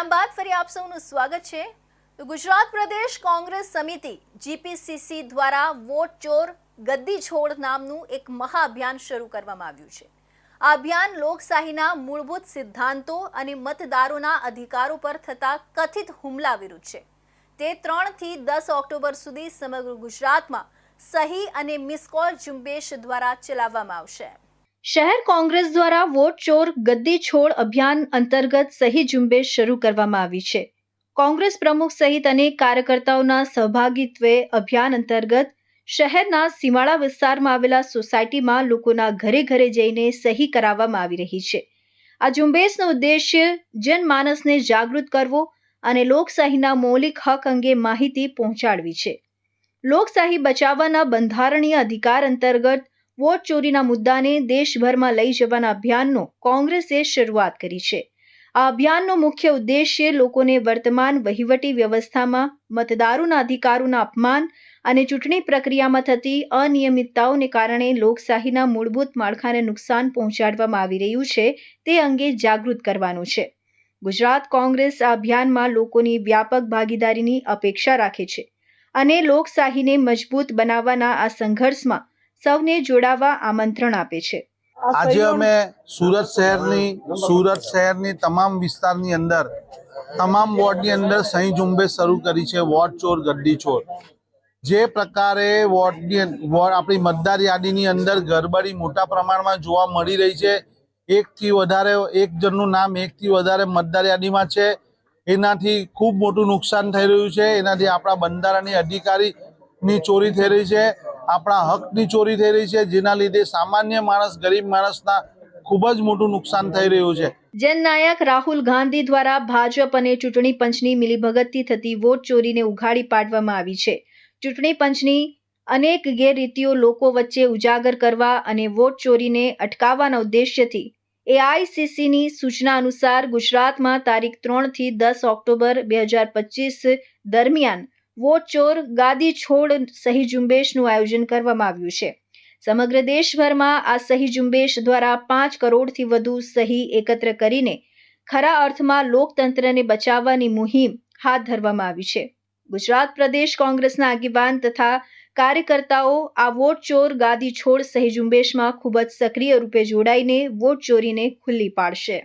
વિરામ બાદ ફરી આપ સૌનું સ્વાગત છે। તો ગુજરાત પ્રદેશ કોંગ્રેસ સમિતિ જીપીસીસી દ્વારા વોટ ચોર ગદ્દી છોડ નામનું એક મહાઅભિયાન શરૂ કરવામાં આવ્યું છે। આ અભિયાન લોકશાહીના મૂળભૂત સિદ્ધાંતો અને મતદારોના અધિકારો પર થતા કથિત હુમલા વિરુદ્ધ છે। તે 3 થી 10 ઓક્ટોબર સુધી સમગ્ર ગુજરાતમાં સહી અને મિસ કોલ ઝુંબેશ દ્વારા ચલાવવામાં આવશે। શહેર કોંગ્રેસ દ્વારા વોટ ચોર ગદ્દી છોડ અભિયાન અંતર્ગત સહી ઝુંબેશ શરૂ કરવામાં આવી છે। કોંગ્રેસ પ્રમુખ સહિત અનેક કાર્યકર્તાઓના સહભાગીત્વે અભિયાન અંતર્ગત શહેરના સીમાડા વિસ્તારમાં આવેલા સોસાયટીમાં લોકોના ઘરે ઘરે જઈને સહી કરાવવામાં આવી રહી છે। આ ઝુંબેશનો ઉદ્દેશ્ય જનમાનસને જાગૃત કરવો અને લોકશાહીના મૌલિક હક અંગે માહિતી પહોંચાડવી છે। લોકશાહી બચાવવાના બંધારણીય અધિકાર અંતર્ગત વોટ ચોરીના મુદ્દાને દેશભરમાં લઈ જવાના અભિયાનનો કોંગ્રેસે શરૂઆત કરી છે। આ અભિયાનનો મુખ્ય ઉદ્દેશ્ય લોકોને વર્તમાન વહીવટી વ્યવસ્થામાં મતદારોના અધિકારોના અપમાન અને ચૂંટણી પ્રક્રિયામાં થતી અનિયમિતતાઓને કારણે લોકશાહીના મૂળભૂત માળખાને નુકસાન પહોંચાડવામાં આવી રહ્યું છે તે અંગે જાગૃત કરવાનો છે। ગુજરાત કોંગ્રેસ આ અભિયાનમાં લોકોની વ્યાપક ભાગીદારીની અપેક્ષા રાખે છે અને લોકશાહીને મજબૂત બનાવવાના આ સંઘર્ષમાં સૌને જોડાવા આમંત્રણ આપે છે। આજે અમે સુરત શહેરની તમામ વિસ્તારની અંદર તમામ વોર્ડની અંદર સહી ઝુંબેશ શરૂ કરી છે। વોટ ચોર ગદ્દી છોડ જે પ્રકારે આપણી મતદાર યાદીની અંદર ગરબડી મોટા પ્રમાણમાં જોવા મળી રહી છે। એક જણનું નામ એકથી વધારે મતદાર યાદીમાં છે। એનાથી ખૂબ મોટું નુકસાન થઈ રહ્યું છે। એનાથી આપણા બંધારણીય અધિકારીની ચોરી થઈ રહી છે, આપણા હકની ચોરી થઈ રહી છે, જેના લીધે સામાન્ય માણસ ગરીબ માણસના ખૂબ જ મોટું નુકસાન થઈ રહ્યું છે। જનનાયક રાહુલ ગાંધી દ્વારા ભાજપ અને ચૂંટણી પંચની મિલીભગતથી થતી વોટ ચોરીને ઉઘાડી પાડવામાં આવી છે। ચૂંટણી પંચની અનેક ગેરરીતિઓ લોકો વચ્ચે ઉજાગર કરવા અને વોટ ચોરીને અટકાવવાના ઉદ્દેશ્યથી એઆઈસીસીની સૂચના અનુસાર ગુજરાતમાં તારીખ 3 થી 10 ઓક્ટોબર 2025 દરમિયાન વોટ ચોર ગાદી છોડ સહી ઝુંબેશનું આયોજન કરવામાં આવ્યું છે। સમગ્ર દેશભરમાં આ સહી ઝુંબેશ દ્વારા 5 કરોડથી વધુ સહી એકત્ર કરીને ખરા અર્થમાં લોકતંત્રને બચાવવાની મુહિમ હાથ ધરવામાં આવી છે। ગુજરાત પ્રદેશ કોંગ્રેસના આગેવાન તથા કાર્યકર્તાઓ આ વોટ ચોર ગાદી છોડ સહી ઝુંબેશમાં ખૂબ જ સક્રિય રૂપે જોડાઈને વોટ ચોરીને ખુલ્લી પાડશે।